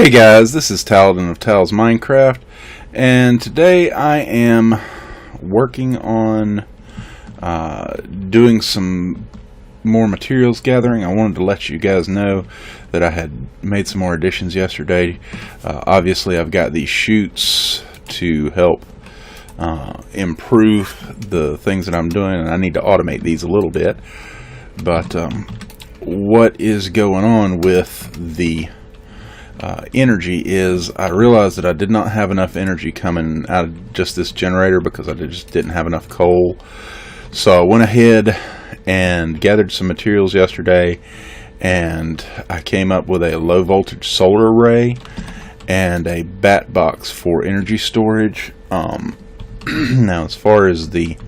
Hey guys, this is Taladin of Tal's Minecraft, and today I am working on doing some more materials gathering. I wanted to let you guys know that I had made some more additions yesterday. Obviously I've got these chutes to help improve the things that I'm doing, and I need to automate these a little bit. But what is going on with the energy is I realized that I did not have enough energy coming out of just this generator because I just didn't have enough coal. So I went ahead and gathered some materials yesterday, and I came up with a low voltage solar array and a bat box for energy storage. Now as far as the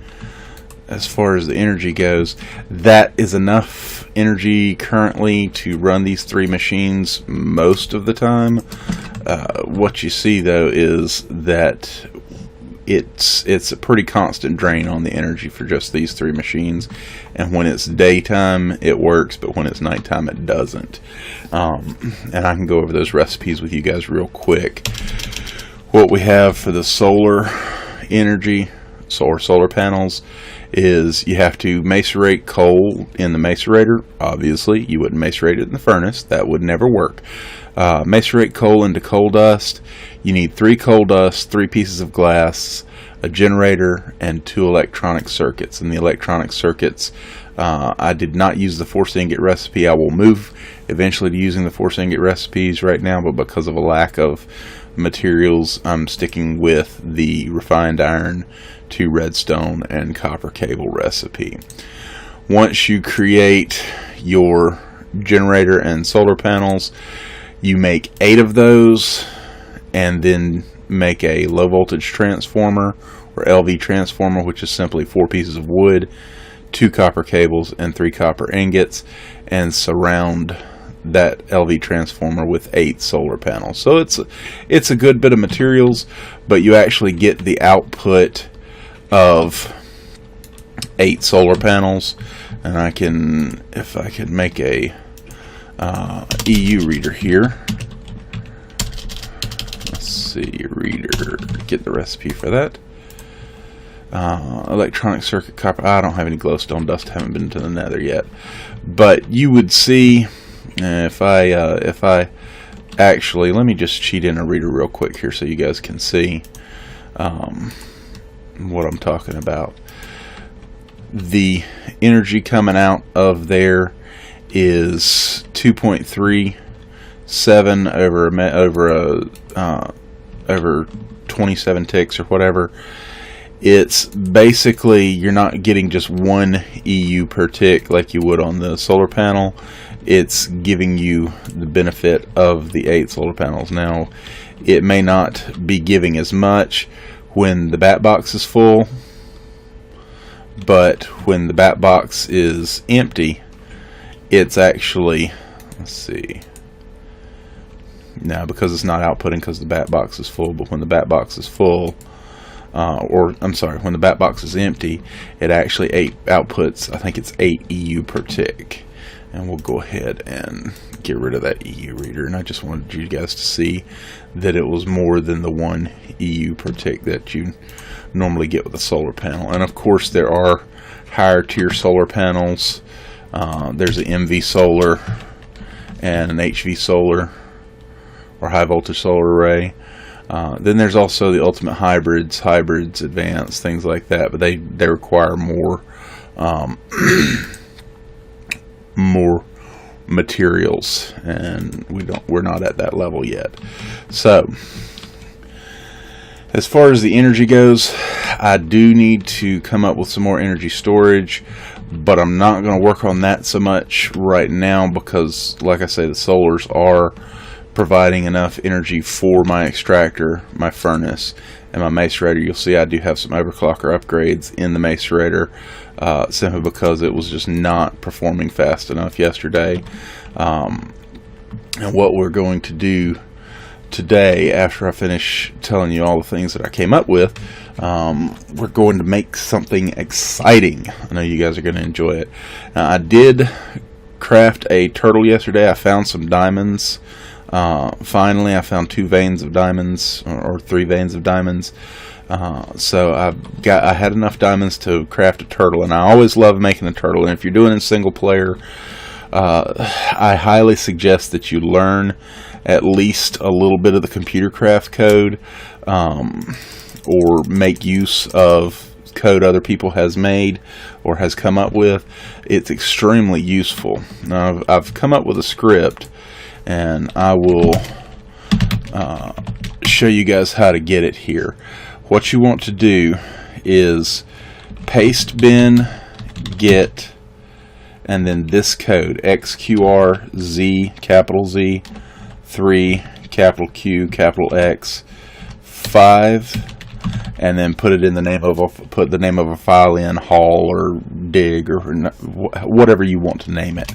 energy goes, that is enough energy currently to run these three machines most of the time. What you see though is that it's a pretty constant drain on the energy for just these three machines, and when it's daytime it works, but when it's nighttime it doesn't. And I can go over those recipes with you guys real quick. What we have for the solar energy or solar panels is you have to macerate coal in the macerator. Obviously you wouldn't macerate it in the furnace, that would never work. Macerate coal into coal dust. You need 3 coal dust, 3 pieces of glass, a generator, and 2 electronic circuits. And the electronic circuits, I did not use the force ingot recipe. I will move eventually to using the force ingot recipes right now, but because of a lack of materials I'm sticking with the refined iron to redstone and copper cable recipe. Once you create your generator and solar panels, you make 8 of those, and then make a low voltage transformer or LV transformer, which is simply 4 pieces of wood, 2 copper cables, and 3 copper ingots, and surround that LV transformer with 8 solar panels. So it's a good bit of materials, but you actually get the output of 8 solar panels. And I can, if I can make a EU reader here. Let's see, reader, get the recipe for that. Electronic circuit copper. I don't have any glowstone dust, haven't been to the nether yet, but you would see if I actually, let me just cheat in a reader real quick here so you guys can see what I'm talking about. The energy coming out of there is 2.37 over 27 ticks or whatever. It's basically, you're not getting just 1 EU per tick like you would on the solar panel. It's giving you the benefit of the 8 solar panels. Now, it may not be giving as much when the bat box is full, but when the bat box is empty, it's actually, let's see, now because it's not outputting because the bat box is full, but when the bat box is full, when the bat box is empty, it actually outputs, I think it's 8 EU per tick. And we'll go ahead and get rid of that EU reader. And I just wanted you guys to see that it was more than the 1 EU per tick that you normally get with a solar panel. And of course there are higher tier solar panels. There's an MV solar and an HV solar, or high voltage solar array. Then there's also the ultimate hybrids, advanced, things like that, but they require more more materials, and we're not at that level yet. So as far as the energy goes, I do need to come up with some more energy storage, but I'm not going to work on that so much right now because, like I say, the solars are providing enough energy for my extractor, my furnace, and my macerator. You'll see I do have some overclocker upgrades in the macerator, simply because it was just not performing fast enough yesterday. And what we're going to do today, after I finish telling you all the things that I came up with, we're going to make something exciting. I know you guys are going to enjoy it. Now, I did craft a turtle yesterday. I found some diamonds Finally, I found 2 veins of diamonds, or 3 veins of diamonds. So I had enough diamonds to craft a turtle, and I always love making a turtle. And if you're doing it in single player, I highly suggest that you learn at least a little bit of the computer craft code, or make use of code other people has made or has come up with. It's extremely useful. Now, I've come up with a script, and I will show you guys how to get it here. What you want to do is Pastebin get, and then this code XQRZ, capital Z, 3, capital Q, capital X, 5, and then put it in the name of a file in haul or dig or whatever you want to name it.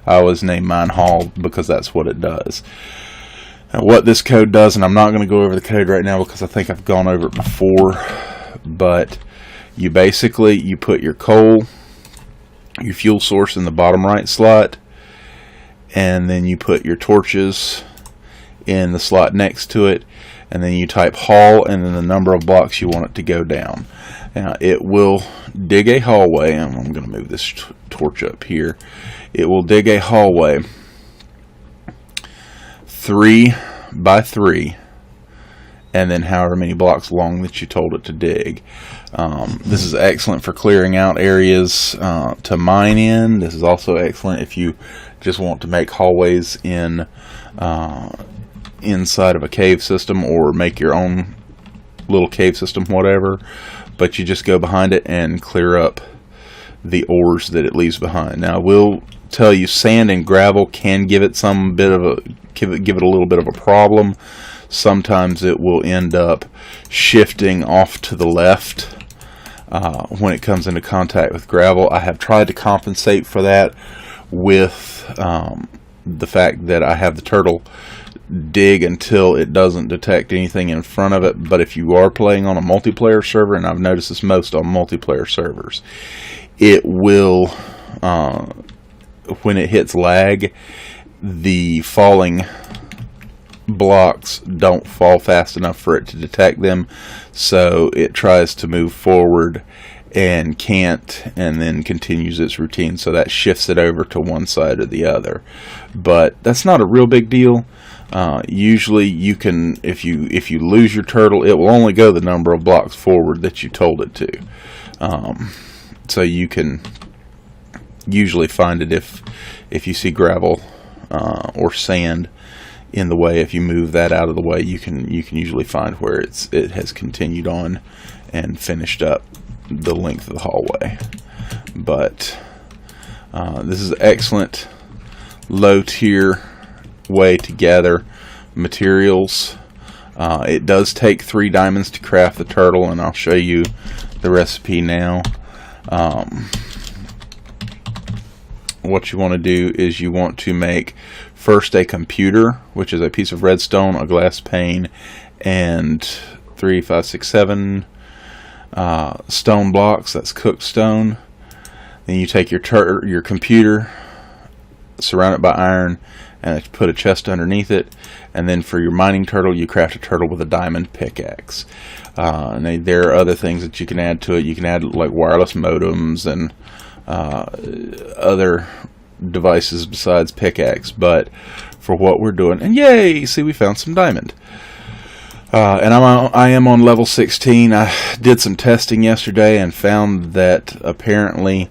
I always name mine haul because that's what it does. Now, what this code does, and I'm not going to go over the code right now because I think I've gone over it before, but you put your coal, your fuel source in the bottom right slot, and then you put your torches in the slot next to it, and then you type haul and then the number of blocks you want it to go down. Now it will dig a hallway, and I'm going to move this torch up here. It will dig a hallway 3 by 3, and then however many blocks long that you told it to dig. This is excellent for clearing out areas to mine in. This is also excellent if you just want to make hallways in inside of a cave system, or make your own little cave system, whatever, but you just go behind it and clear up the ores that it leaves behind. Now, I will tell you, sand and gravel can give it give it a little bit of a problem. Sometimes it will end up shifting off to the left when it comes into contact with gravel. I have tried to compensate for that with the fact that I have the turtle dig until it doesn't detect anything in front of it. But if you are playing on a multiplayer server, and I've noticed this most on multiplayer servers, it will, when it hits lag, the falling blocks don't fall fast enough for it to detect them, so it tries to move forward and can't, and then continues its routine, so that shifts it over to one side or the other. But that's not a real big deal. Usually you can, if you lose your turtle, it will only go the number of blocks forward that you told it to. So you can usually find it if you see gravel or sand in the way. If you move that out of the way, you can usually find where it has continued on and finished up the length of the hallway. But this is an excellent low tier way to gather materials. It does take 3 diamonds to craft the turtle, and I'll show you the recipe now. What you want to do is you want to make first a computer, which is a piece of redstone, a glass pane, and 3, 5, 6, 7 stone blocks. That's cooked stone. Then you take your computer, surround it by iron, and put a chest underneath it. And then for your mining turtle, you craft a turtle with a diamond pickaxe. And there are other things that you can add to it. You can add like wireless modems and other devices besides pickaxe. But for what we're doing, and yay, see, we found some diamond. And I am on level 16. I did some testing yesterday and found that apparently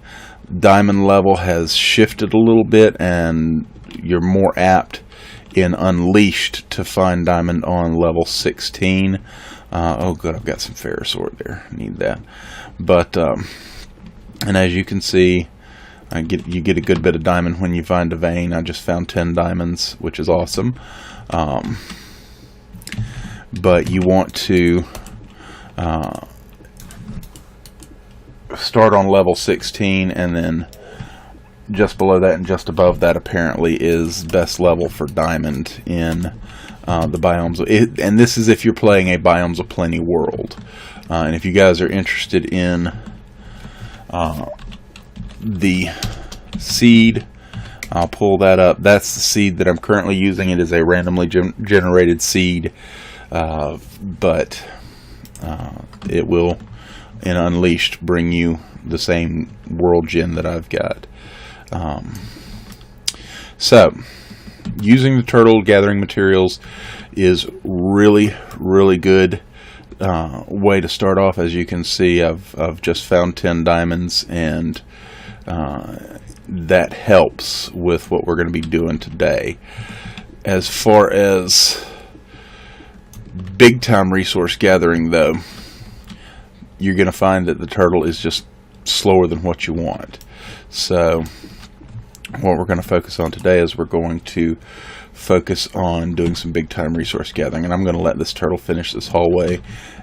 diamond level has shifted a little bit, and you're more apt in Unleashed to find diamond on level 16. Oh good, I've got some ferrous ore there. Need that. But and as you can see, you get a good bit of diamond when you find a vein. I just found 10 diamonds, which is awesome. But you want to start on level 16, and then just below that and just above that apparently is best level for diamond in the biomes. And this is if you're playing a Biomes of Plenty world. And if you guys are interested in the seed, I'll pull that up. That's the seed that I'm currently using. It is a randomly generated seed, but it will, in Unleashed, bring you the same world gen that I've got. So, using the turtle gathering materials is really, really good way to start off. As you can see, I've just found 10 diamonds, and that helps with what we're going to be doing today. As far as big time resource gathering, though, you're going to find that the turtle is just slower than what you want. So what we're going to focus on today is we're going to focus on doing some big time resource gathering, and I'm going to let this turtle finish this hallway,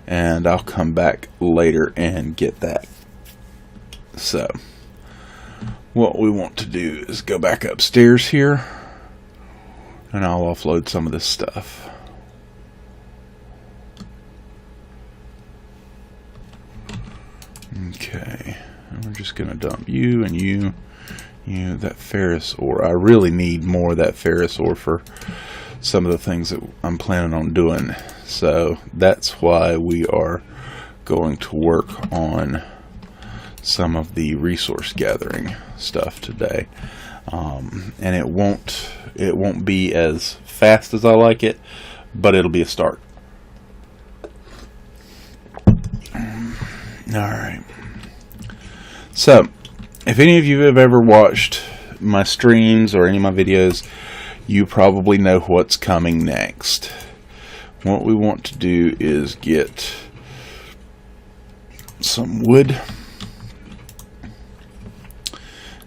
and I'll come back later and get that. So what we want to do is go back upstairs here, and I'll offload some of this stuff. Okay, and we're just going to dump you and you, that ferrous ore. I really need more of that ferrous ore for some of the things that I'm planning on doing. So that's why we are going to work on some of the resource gathering stuff today. And it won't be as fast as I like it, but it'll be a start. Alright. So, if any of you have ever watched my streams or any of my videos, you probably know what's coming next. What we want to do is get some wood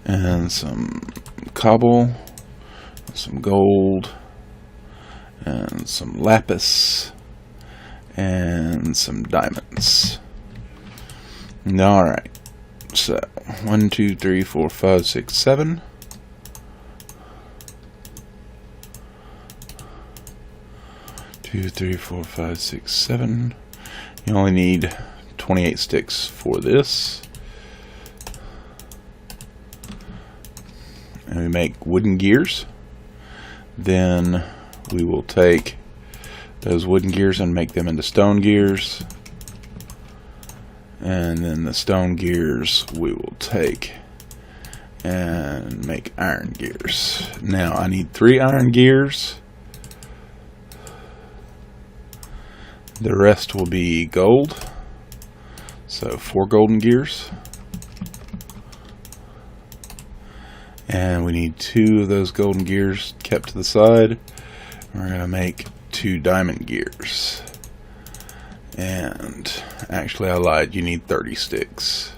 and some cobble, some gold, and some lapis, and some diamonds. Alright, so 1, 2, 3, 4, 5, 6, 7. 2, 3, 4, 5, 6, 7. You only need 28 sticks for this. And we make wooden gears. Then we will take those wooden gears and make them into stone gears. And then the stone gears we will take and make iron gears. Now I need 3 iron gears. The rest will be gold. So 4 golden gears. And we need 2 of those golden gears kept to the side. We're going to make 2 diamond gears. And actually I lied, you need 30 sticks.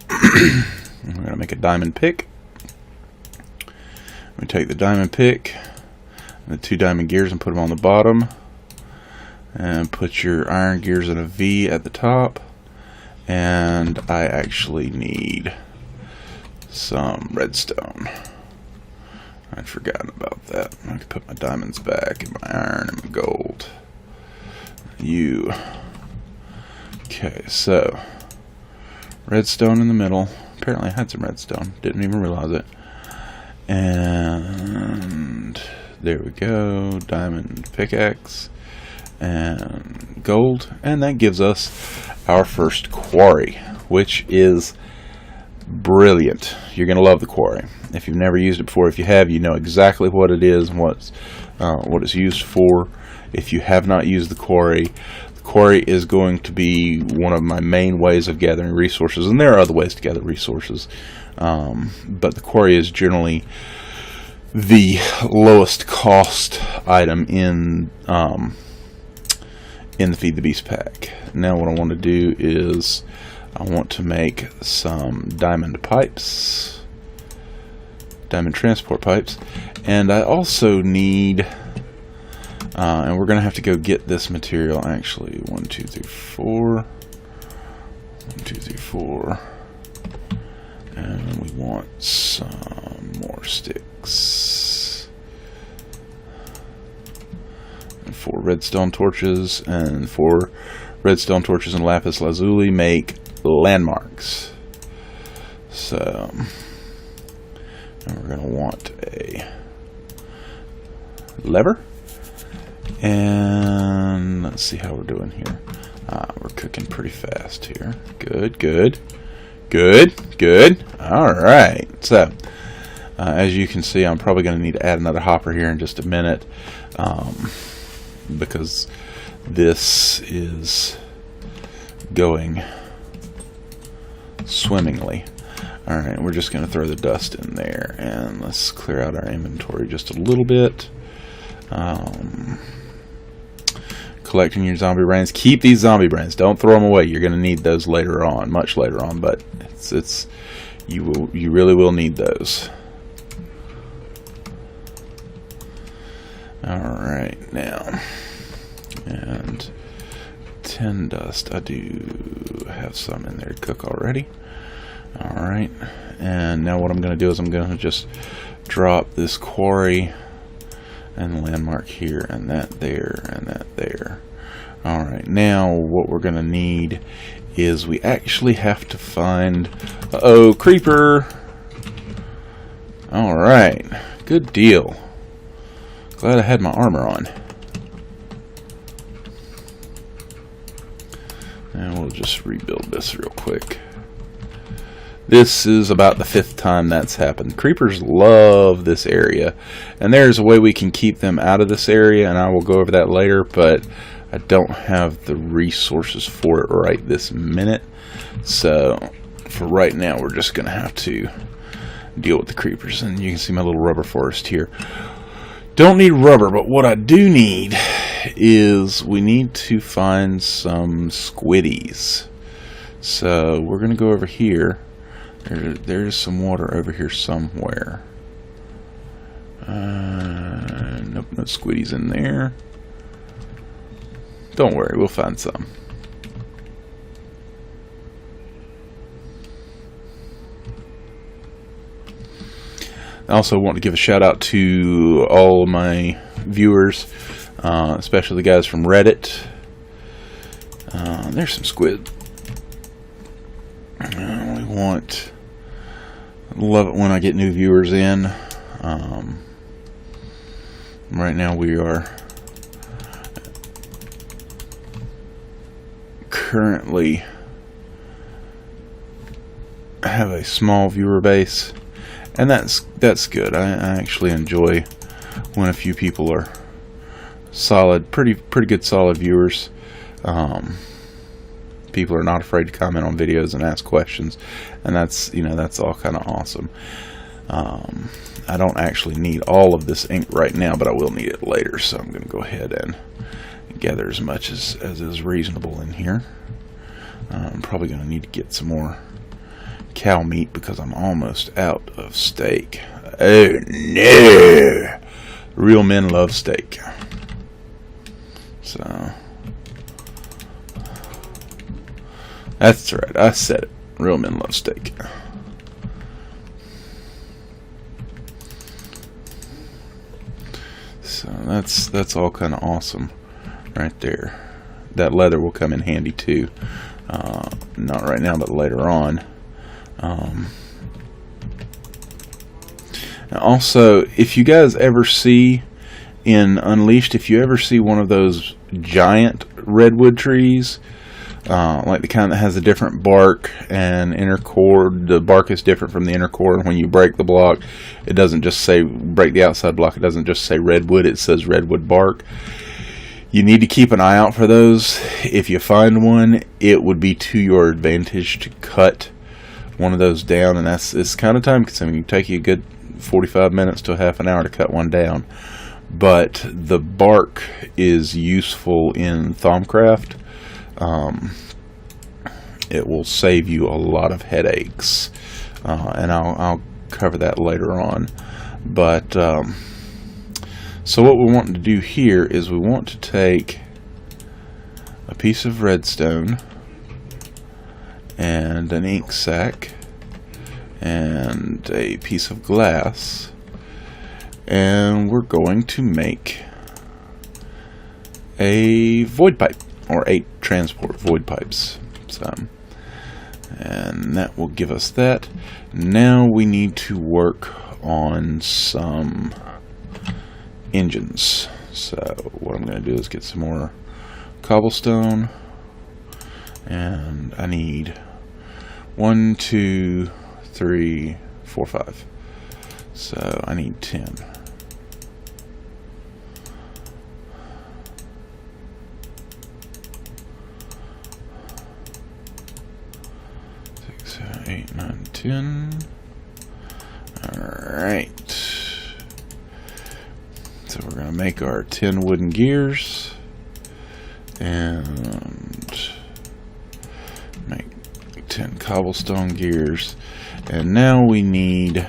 We're going to make a diamond pick. We take the diamond pick and the 2 diamond gears and put them on the bottom. And put your iron gears in a V at the top. And I actually need some redstone. I'd forgotten about that. I can put my diamonds back and my iron and my gold. Okay, so redstone in the middle. Apparently I had some redstone. Didn't even realize it. And there we go. Diamond pickaxe and gold. And that gives us our first quarry, which is brilliant. You're going to love the quarry. If you've never used it before, if you have, you know exactly what it is and what it's used for. If you have not used the quarry is going to be one of my main ways of gathering resources, and there are other ways to gather resources, but the quarry is generally the lowest cost item in the Feed the Beast pack. Now what I want to do is I want to make some diamond pipes, diamond transport pipes, and I also need, and we're going to have to go get this material actually. 1, 2, 3, 4. 1, 2, 3, 4. And we want some more sticks. And 4 redstone torches, and 4 redstone torches and lapis lazuli make landmarks. So, and we're going to want a lever. And let's see how we're doing here. We're cooking pretty fast here. Good, good, good, good. All right. So, as you can see, I'm probably going to need to add another hopper here in just a minute, because this is going swimmingly. All right, we're just going to throw the dust in there, and let's clear out our inventory just a little bit. Collecting your zombie brains. Keep these zombie brains. Don't throw them away. You're going to need those later on, much later on. But you really will need those. All right, now, and 10 dust. I do have some in there to cook already. All right, and now what I'm going to do is I'm going to just drop this quarry and landmark here, and that there, and that there. Alright, now what we're going to need is we actually have to find... Uh-oh, creeper! Alright, good deal. Glad I had my armor on. And we'll just rebuild this real quick. This is about the 5th time that's happened. Creepers love this area, and there's a way we can keep them out of this area, and I will go over that later, but I don't have the resources for it right this minute. So for right now, we're just going to have to deal with the creepers. And you can see my little rubber forest here. Don't need rubber, but what I do need is we need to find some squiddies. So we're going to go over here. There's some water over here somewhere. Nope, no squiddies in there. Don't worry, we'll find some. I also want to give a shout out to all of my viewers, especially the guys from Reddit. There's some squid. Love it when I get new viewers in. Right now we are currently have a small viewer base, and that's good. I actually enjoy when a few people are solid, pretty good solid viewers. People are not afraid to comment on videos and ask questions, and that's all kind of awesome. I don't actually need all of this ink right now, but I will need it later, so I'm going to go ahead and gather as much as is reasonable in here. I'm probably going to need to get some more cow meat because I'm almost out of steak. Oh no! Real men love steak. So that's right, I said it. Real men love steak. So that's all kind of awesome right there. That leather will come in handy too. Not right now, but later on. Now also, if you guys ever see in Unleashed, if you ever see one of those giant redwood trees, like the kind that has a different bark and inner core, the bark is different from the inner core, and when you break the block, it doesn't just say break the outside block, it doesn't just say redwood, it says redwood bark. You need to keep an eye out for those. If you find one, it would be to your advantage to cut one of those down, and it's kind of time consuming. It can take you a good 45 minutes to a half an hour to cut one down, but the bark is useful in Thaumcraft. It will save you a lot of headaches, and I'll cover that later on. But so what we want to do here is we want to take a piece of redstone and an ink sac and a piece of glass, and we're going to make a void pipe, or 8 transport void pipes. So, and that will give us that. Now we need to work on some engines. So what I'm going to do is get some more cobblestone, and I need 1, 2, 3, 4, 5. So I need 10. 6, 7, 8, 9, 10. Alright. So we're going to make our 10 wooden gears and make 10 cobblestone gears. And now we need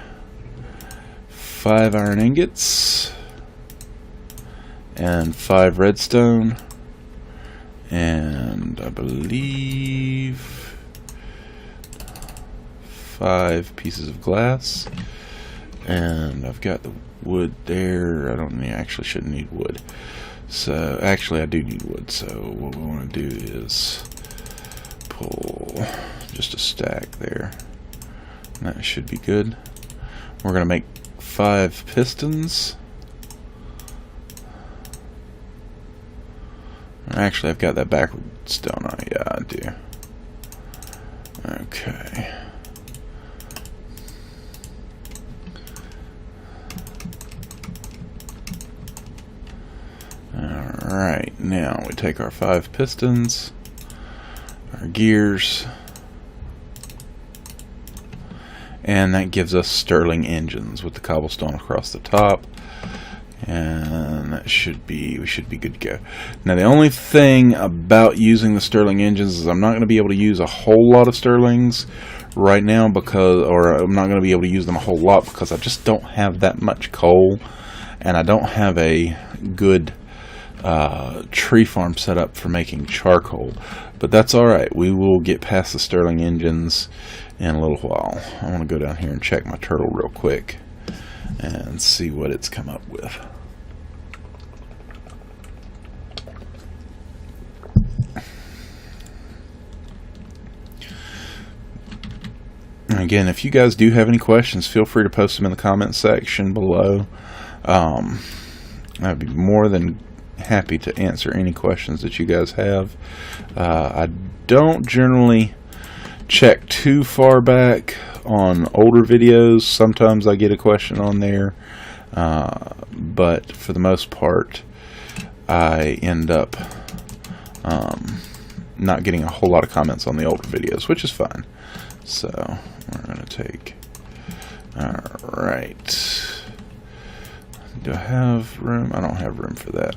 5 iron ingots and 5 redstone, and I believe 5 pieces of glass. And I've got the wood there. I don't need, actually shouldn't need wood. So actually I do need wood. So what we want to do is pull just a stack there. And that should be good. We're going to make 5 pistons. Actually, I've got that backwards, don't I? Yeah, I do. Okay. Alright, now we take our 5 pistons, our gears, and that gives us Stirling engines with the cobblestone across the top, and that should be, we should be good to go. Now the only thing about using the Stirling engines is I'm not going to be able to use a whole lot of Stirlings right now, because, or I'm not going to be able to use them a whole lot because I just don't have that much coal, and I don't have a good tree farm set up for making charcoal. But that's alright, we will get past the Stirling engines in a little while. I want to go down here and check my turtle real quick and see what it's come up with. And again, if you guys do have any questions, feel free to post them in the comment section below. I'd be more than happy to answer any questions that you guys have. I don't generally check too far back on older videos. Sometimes I get a question on there, but for the most part I end up not getting a whole lot of comments on the older videos, which is fine. So we're going to take, alright, do I have room? I don't have room for that,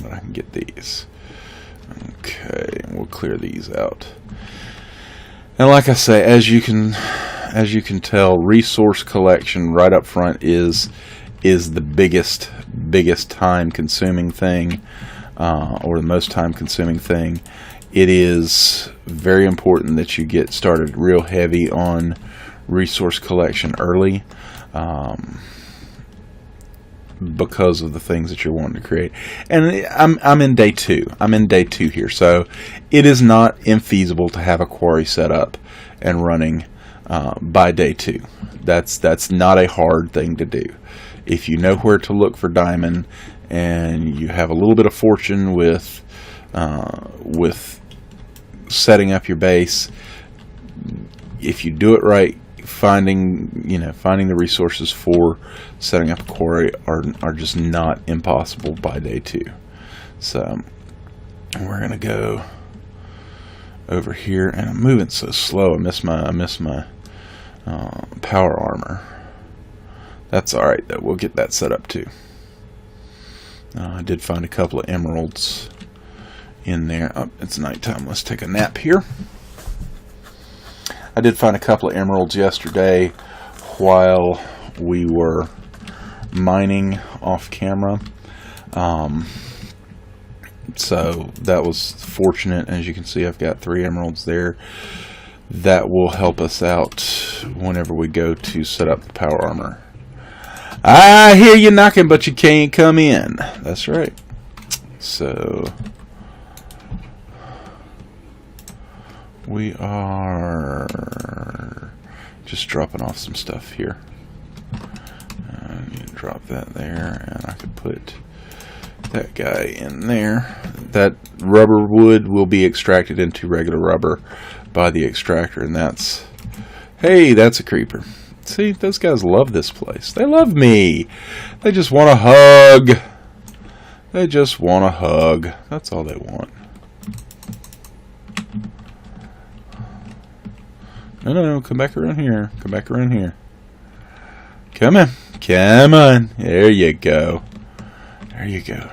but I can get these. Okay, we'll clear these out. And like I say, as you can tell, resource collection right up front is the biggest time consuming thing, or the most time consuming thing. It is very important that you get started real heavy on resource collection early, because of the things that you're wanting to create. And I'm in day 2. I'm in day 2 here, so it is not infeasible to have a quarry set up and running by day 2. That's not a hard thing to do. If you know where to look for diamond and you have a little bit of fortune with setting up your base, if you do it right, finding the resources for setting up a quarry are just not impossible by day 2. So we're gonna go over here, and I'm moving so slow. I miss my power armor. That's all right though. We'll get that set up too. I did find a couple of emeralds in there. Oh, it's nighttime. Let's take a nap here. I did find a couple of emeralds yesterday while we were mining off camera. So that was fortunate. As you can see, I've got 3 emeralds there. That will help us out whenever we go to set up the power armor. I hear you knocking, but you can't come in. That's right. So we are just dropping off some stuff here. I need to drop that there, and I could put that guy in there. That rubber wood will be extracted into regular rubber by the extractor, and that's... Hey, that's a creeper. See, those guys love this place. They love me. They just want a hug. They just want a hug. That's all they want. No, no, no. Come back around here. Come back around here. Come on. Come on. There you go. There you go.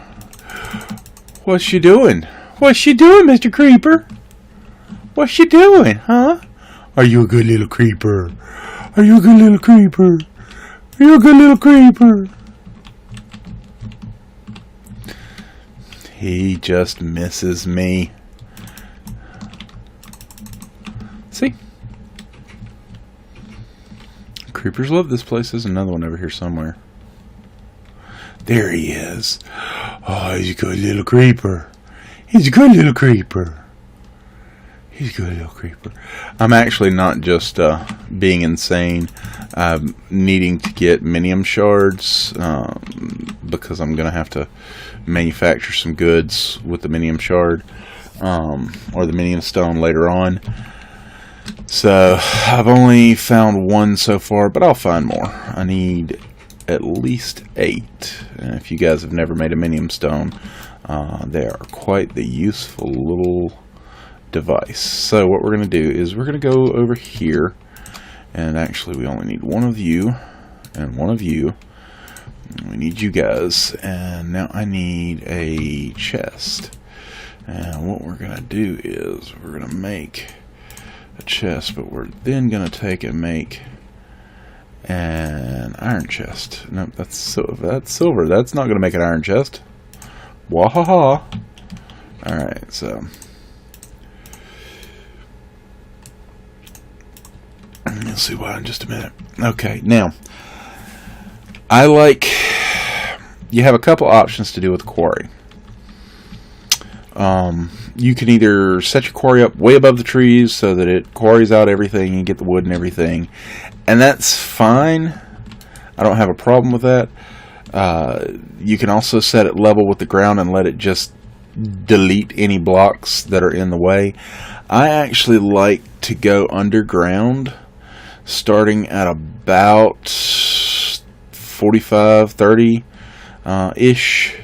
What's she doing? What's she doing, Mr. Creeper? What's she doing, huh? Are you a good little creeper? Are you a good little creeper? Are you a good little creeper? He just misses me. See? Creepers love this place. There's another one over here somewhere. There he is. Oh, he's a good little creeper. He's a good little creeper. He's a good little creeper. I'm actually not just being insane. I'm needing to get minium shards because I'm going to have to manufacture some goods with the minium shard or the minium stone later on. So I've only found one so far, but I'll find more. I need at least 8. And if you guys have never made a minium stone, they are quite the useful little device. So what we're going to do is we're going to go over here, and actually we only need one of you and one of you. We need you guys, and now I need a chest. And what we're going to do is we're going to make a chest, but we're then going to take and make an iron chest. Nope, that's silver. That's not going to make an iron chest. Wahaha. Alright, so you'll see why in just a minute. Okay, now you have a couple options to do with quarry. You can either set your quarry up way above the trees so that it quarries out everything and you get the wood and everything, and that's fine. I don't have a problem with that. You can also set it level with the ground and let it just delete any blocks that are in the way. I actually like to go underground, starting at about 45, 30 ish.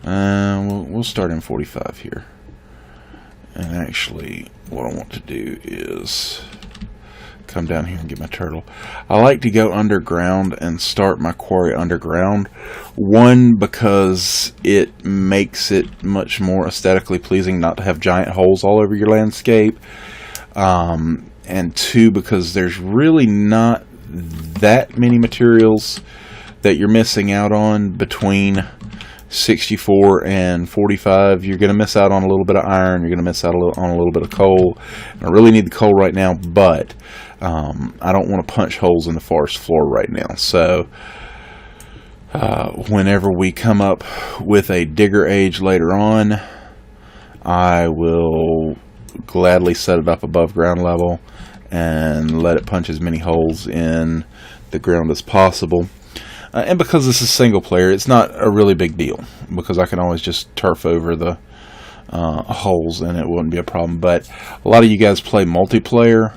We'll start in 45 here. And actually, what I want to do is come down here and get my turtle. I like to go underground and start my quarry underground. One, because it makes it much more aesthetically pleasing not to have giant holes all over your landscape. And two, because there's really not that many materials that you're missing out on between 64 and 45. You're going to miss out on a little bit of iron. You're going to miss out on a little bit of coal. I really need the coal right now, but I don't want to punch holes in the forest floor right now. So whenever we come up with a digger age later on, I will gladly set it up above ground level and let it punch as many holes in the ground as possible. And because this is single player, it's not a really big deal, because I can always just turf over the holes and it wouldn't be a problem. But a lot of you guys play multiplayer,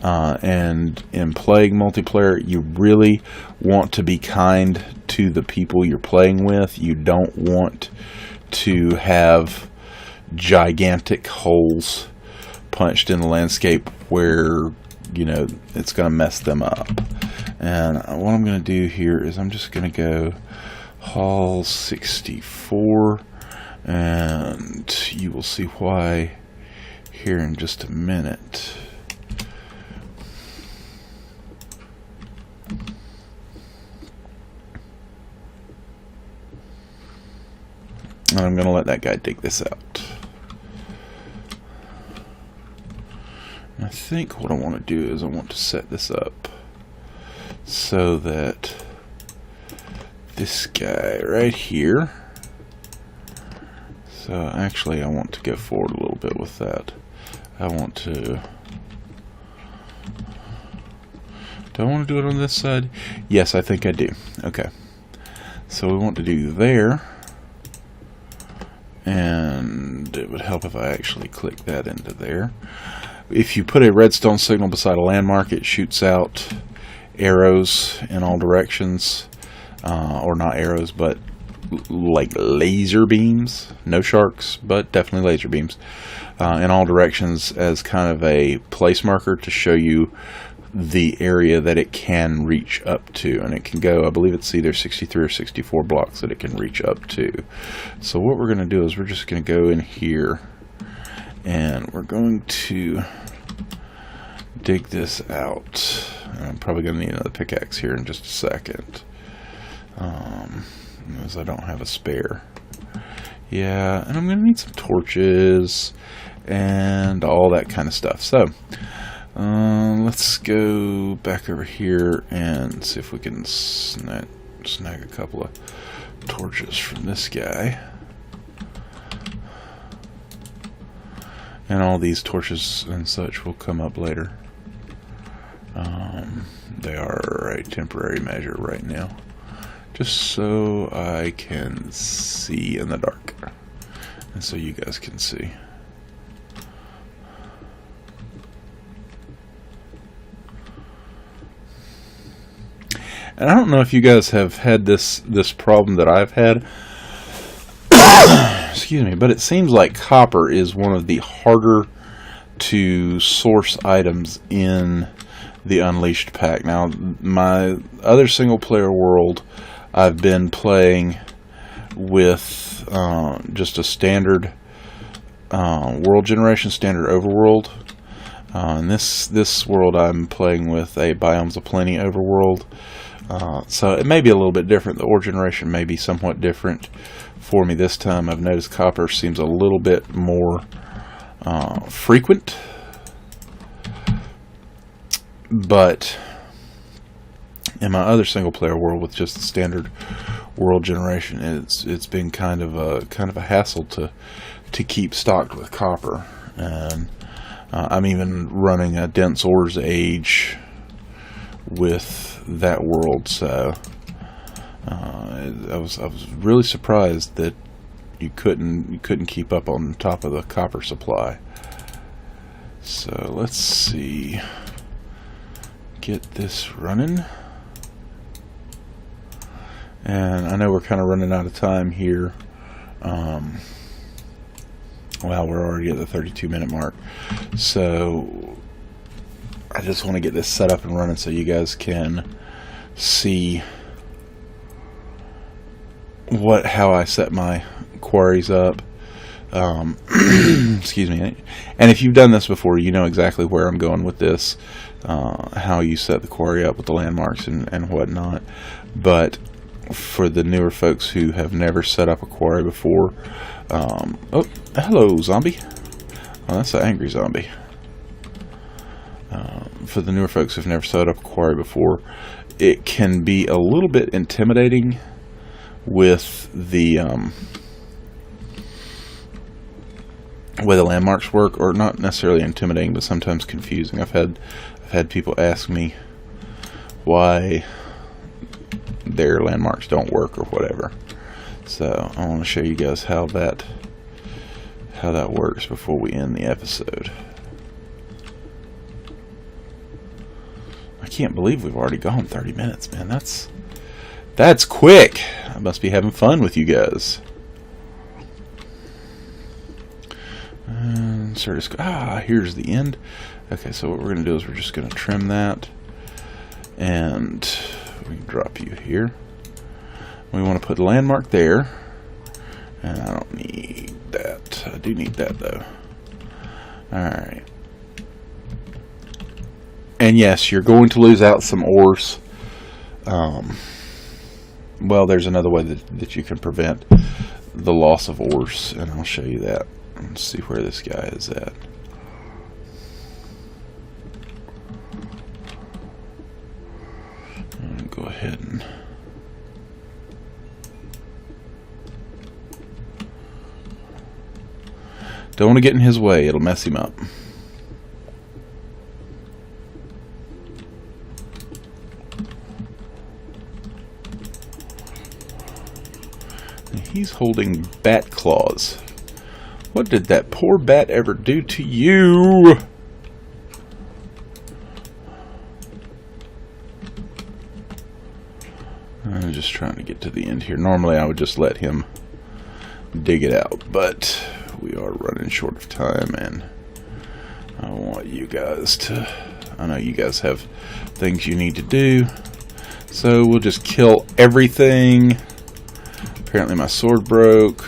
and in playing multiplayer, you really want to be kind to the people you're playing with. You don't want to have gigantic holes punched in the landscape where, you know, it's going to mess them up. And what I'm going to do here is I'm just going to go Hall 64, and you will see why here in just a minute. And I'm going to let that guy dig this out. And I think what I want to do is I want to set this up so that this guy right here, so actually I want to go forward a little bit with that. I want to... Do I want to do it on this side? Yes, I think I do. Okay. So we want to do there. And it would help if I actually click that into there. If you put a redstone signal beside a landmark, it shoots out arrows in all directions. Or not arrows, but like laser beams. No sharks, but definitely laser beams. In all directions as kind of a place marker to show you the area that it can reach up to, and it can go, I believe it's either 63 or 64 blocks that it can reach up to. So what we're going to do is we're just going to go in here and we're going to dig this out. I'm probably going to need another pickaxe here in just a second, as I don't have a spare. Yeah, and I'm going to need some torches and all that kind of stuff. So let's go back over here and see if we can snag a couple of torches from this guy. And all these torches and such will come up later. They are a temporary measure right now, just so I can see in the dark, and so you guys can see. And I don't know if you guys have had this problem that I've had. Excuse me, but it seems like copper is one of the harder to source items in the Unleashed pack. Now, my other single player world, I've been playing with just a standard world generation, standard overworld. In this world, I'm playing with a Biomes of Plenty overworld. So it may be a little bit different. The ore generation may be somewhat different for me this time. I've noticed copper seems a little bit more frequent, but in my other single player world with just the standard world generation, it's been kind of a hassle to keep stocked with copper. And I'm even running a dense ores age with that world, so I was really surprised that you couldn't keep up on top of the copper supply. So let's see, get this running. And I know we're kind of running out of time here. Well, we're already at the 32-minute mark, so I just want to get this set up and running so you guys can see how I set my quarries up. Excuse me. And if you've done this before, you know exactly where I'm going with this, how you set the quarry up with the landmarks and whatnot. But for the newer folks who have never set up a quarry before, oh, hello, zombie. Oh, that's an angry zombie. For the newer folks who've never set up a quarry before, it can be a little bit intimidating with the way the landmarks work, or not necessarily intimidating, but sometimes confusing. I've had people ask me why their landmarks don't work or whatever. So I want to show you guys how that works before we end the episode. I can't believe we've already gone 30 minutes, man. That's quick. I must be having fun with you guys. And here's the end. Okay, so what we're going to do is we're just going to trim that, and we can drop you here. We want to put a landmark there, and I don't need that. I do need that though. Alright. And yes, you're going to lose out some ores. Well, there's another way that you can prevent the loss of ores, and I'll show you that. Let's see where this guy is at. Go ahead and don't want to get in his way, it'll mess him up. He's holding bat claws. What did that poor bat ever do to you? I'm just trying to get to the end here. Normally I would just let him dig it out, but we are running short of time, and I want you guys to... I know you guys have things you need to do, so we'll just kill everything. Apparently my sword broke,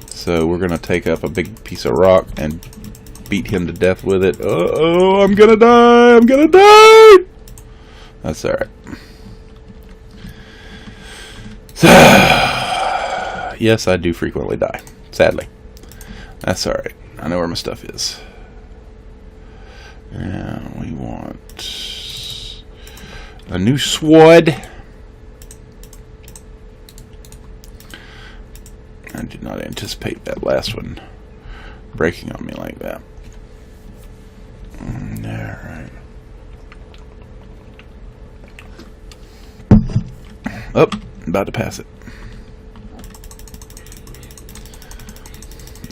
so we're going to take up a big piece of rock and beat him to death with it. Uh-oh, I'm going to die! I'm going to die! That's alright. Yes, I do frequently die, sadly. That's alright. I know where my stuff is. And we want a new sword. I did not anticipate that last one breaking on me like that. Alright. Oh, about to pass it.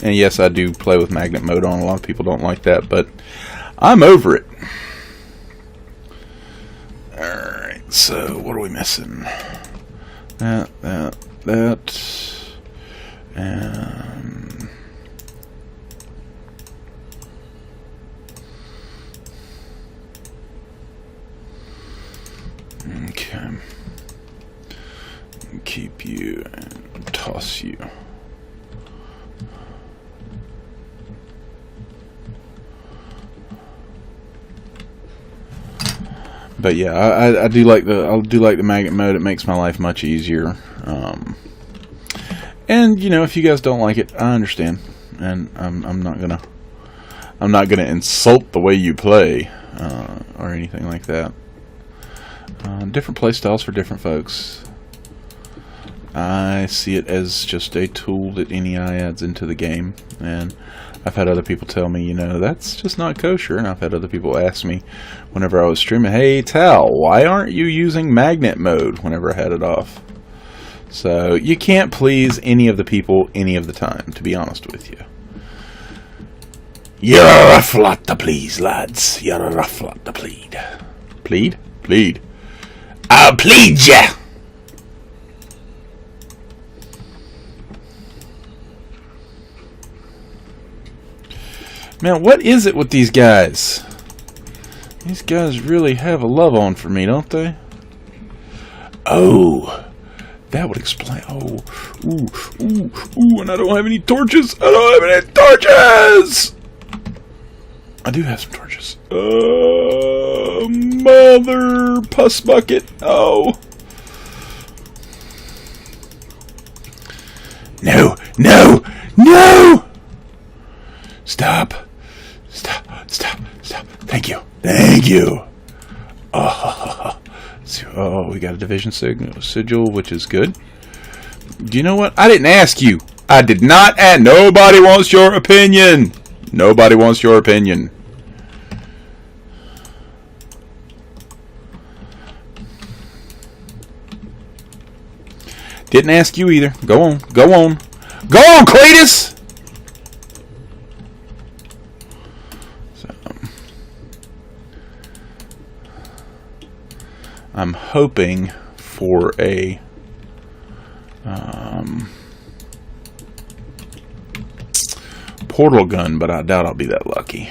And yes, I do play with magnet mode on. A lot of people don't like that, but I'm over it. Alright, so what are we missing? That. And... okay. Keep you and toss you. But yeah, I do like the magnet mode. It makes my life much easier. And you know, if you guys don't like it, I understand, and I'm not gonna insult the way you play or anything like that. Different play styles for different folks. I see it as just a tool that NEI adds into the game, and I've had other people tell me, you know, that's just not kosher, and I've had other people ask me whenever I was streaming, hey Tal, why aren't you using magnet mode whenever I had it off? So you can't please any of the people any of the time, to be honest with you. You're a rough lot to please, lads. You're a rough lot to plead. Plead? Plead. I'll plead ya! Man, what is it with these guys? These guys really have a love on for me, don't they? Oh, that would explain. Oh, ooh, and I don't have any torches. I don't have any torches! I do have some torches. Mother pus bucket. Oh. No, no, no! Stop. Stop. Thank you. Oh, we got a division sigil, which is good. Do you know what? I didn't ask you. I did not ask. Nobody wants your opinion. Nobody wants your opinion. Didn't ask you either. Go on. Go on, Cletus! I'm hoping for a portal gun, but I doubt I'll be that lucky.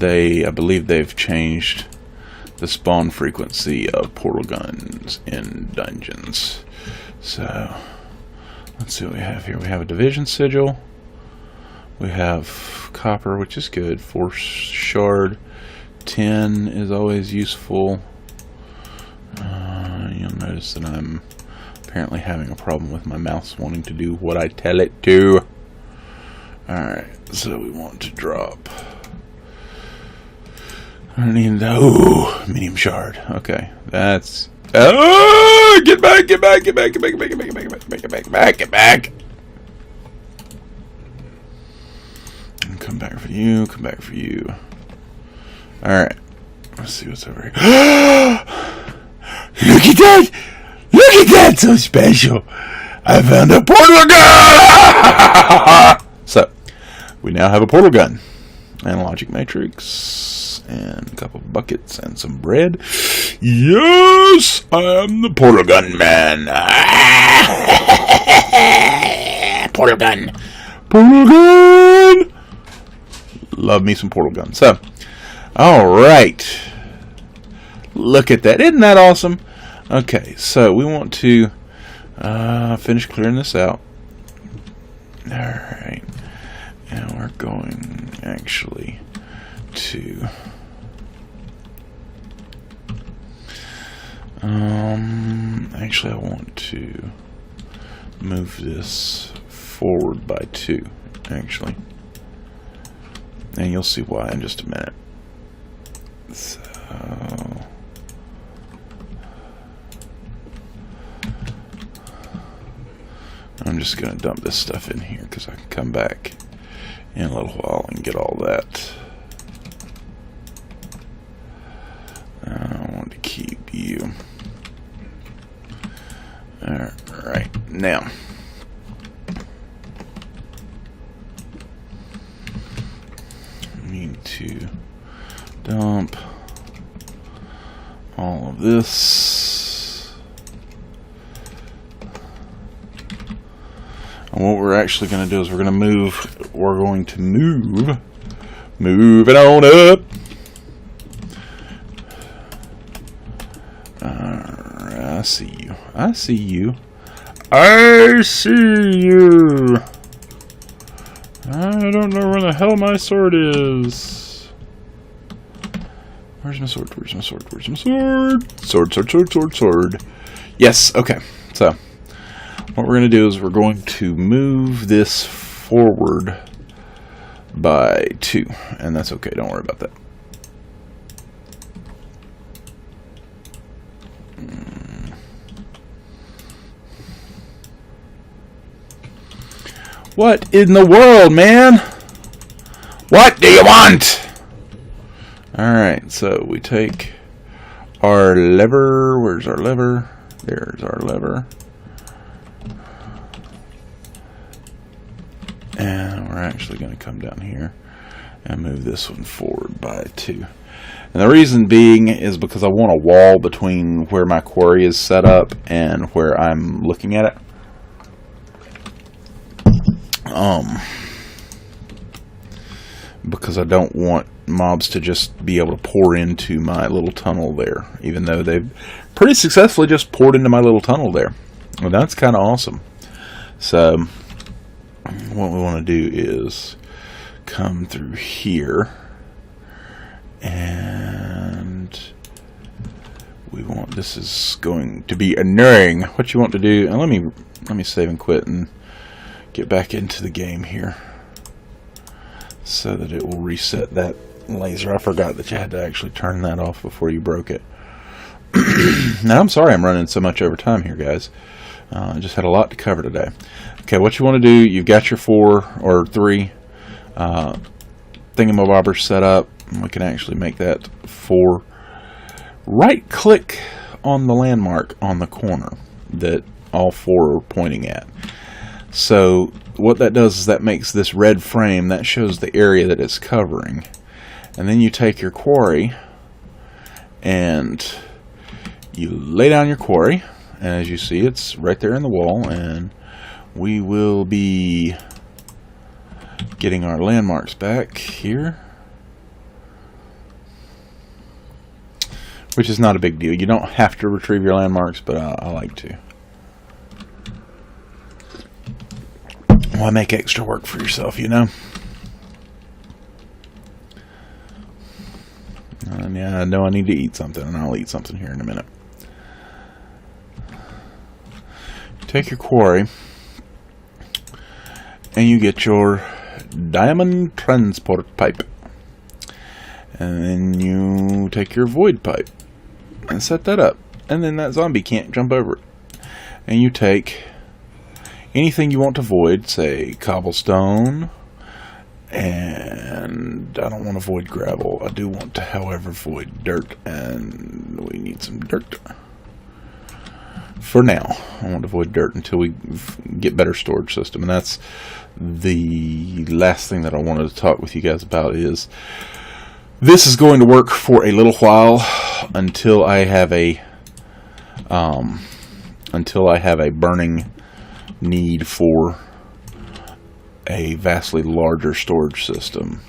I believe they've changed the spawn frequency of portal guns in dungeons. So let's see what we have here. We have a division sigil. We have copper, which is good. 4 shard. 10 is always useful. You'll notice that I'm apparently having a problem with my mouse wanting to do what I tell it to. Alright, so we want to drop. I don't even know. Ooh, medium shard. Okay, that's. Oh, get back! Come back for you. Alright, let's see what's over here. Look at that! What's so special? I found a portal gun! So, we now have a portal gun. And a logic matrix. And a couple of buckets and some bread. Yes! I am the portal gun man. Portal gun. Portal gun! Love me some portal gun. So, alright. Look at that. Isn't that awesome? Okay, so we want to finish clearing this out. Alright. And we're going actually to actually I want to move this forward by 2 actually, and you'll see why in just a minute. So I'm just gonna dump this stuff in here because I can come back in a little while and get all that. I want to keep you. Alright, now I need to dump all of this. And what we're actually going to do is we're going to move it on up. I see you. I see you. I see you. I don't know where the hell my sword is. Where's my sword? Where's my sword? Where's my sword? Sword, sword, sword, sword, sword. Yes, okay. So, what we're going to do is we're going to move this forward by 2. And that's okay. Don't worry about that. What in the world, man? What do you want? Alright, so we take our lever. Where's our lever? There's our lever. And we're actually going to come down here and move this one forward by 2. And the reason being is because I want a wall between where my quarry is set up and where I'm looking at it. Because I don't want mobs to just be able to pour into my little tunnel there, even though they've pretty successfully just poured into my little tunnel there. Well, that's kind of awesome. So what we want to do is come through here, and we want, this is going to be annoying. What you want to do, and let me save and quit and get back into the game here so that it will reset that laser. I forgot that you had to actually turn that off before you broke it. Now, I'm sorry I'm running so much over time here, guys. I just had a lot to cover today. Okay, what you want to do, you've got your 4 or 3 thingamabobbers set up. We can actually make that 4. Right click on the landmark on the corner that all 4 are pointing at. So what that does is that makes this red frame, that shows the area that it's covering. And then you take your quarry and you lay down your quarry, and as you see, it's right there in the wall, and we will be getting our landmarks back here, which is not a big deal. You don't have to retrieve your landmarks, but I like to. Why make extra work for yourself, you know? Yeah, I know I need to eat something, and I'll eat something here in a minute. Take your quarry, and you get your diamond transport pipe. And then you take your void pipe and set that up. And then that zombie can't jump over it. And you take anything you want to void, say cobblestone, and I don't want to void gravel. I do want to, however, void dirt, and we need some dirt. for now. I want to avoid dirt until we get better storage system. And that's the last thing that I wanted to talk with you guys about. Is this is going to work for a little while until I have a burning need for a vastly larger storage system.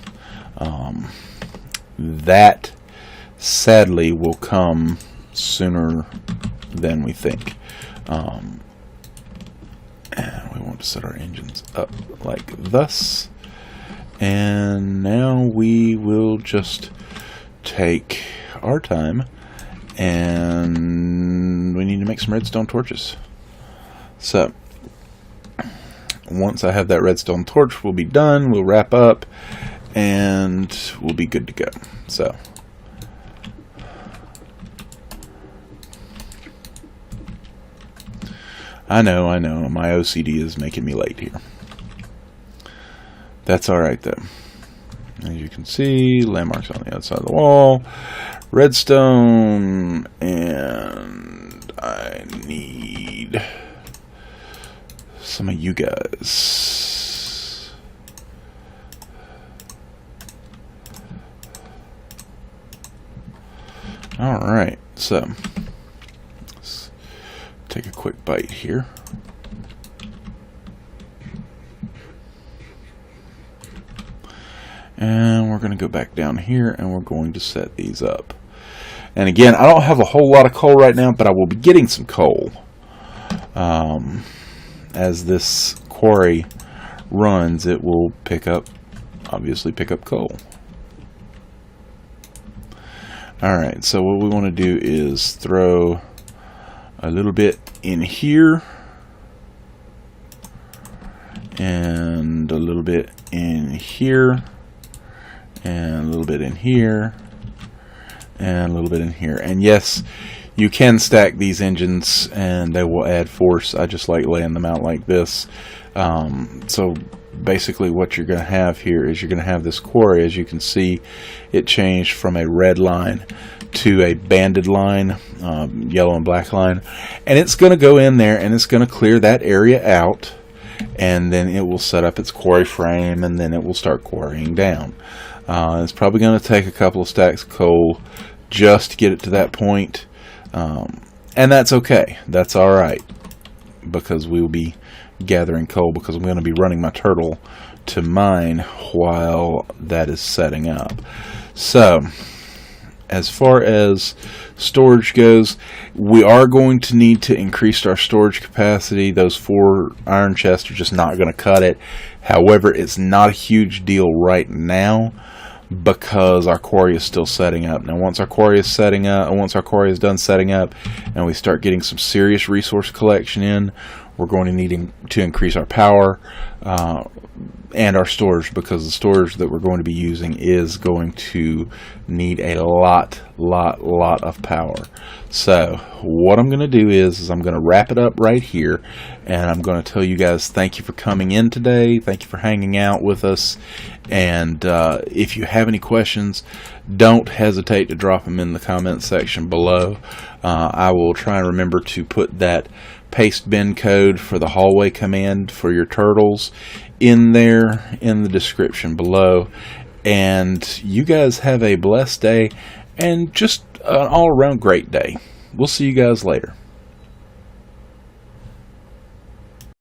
That sadly will come sooner than we think. And we want to set our engines up like thus. And now we will just take our time, and we need to make some redstone torches. So once I have that redstone torch, we'll be done. We'll wrap up and we'll be good to go. So I know my OCD is making me late here. That's alright though. As you can see, landmarks on the outside of the wall, redstone, and I need some of you guys. Alright, so let's take a quick bite here. And we're going to go back down here and we're going to set these up. And again, I don't have a whole lot of coal right now, but I will be getting some coal as this quarry runs. It will obviously pick up coal. Alright, so what we want to do is throw a little bit in here and a little bit in here and a little bit in here and a little bit in here. And yes, you can stack these engines and they will add force. I just like laying them out like this. So basically what you're going to have here is you're going to have this quarry. As you can see, it changed from a red line to a banded line, yellow and black line, and it's going to go in there and it's going to clear that area out, and then it will set up its quarry frame, and then it will start quarrying down. It's probably going to take a couple of stacks of coal just to get it to that point, and that's okay. That's alright, because we will be gathering coal, because I'm going to be running my turtle to mine while that is setting up. So as far as storage goes, we are going to need to increase our storage capacity. Those 4 iron chests are just not going to cut it. However, it's not a huge deal right now because our quarry is still setting up. Now once our quarry is done setting up and we start getting some serious resource collection in, we're going to need to increase our power and our storage, because the storage that we're going to be using is going to need a lot of power. So what I'm going to do is I'm going to wrap it up right here, and I'm going to tell you guys thank you for coming in today. Thank you for hanging out with us, and if you have any questions, don't hesitate to drop them in the comment section below. I will try and remember to put that Pastebin code for the hallway command for your turtles in there in the description below. And you guys have a blessed day and just an all-around great day. We'll see you guys later.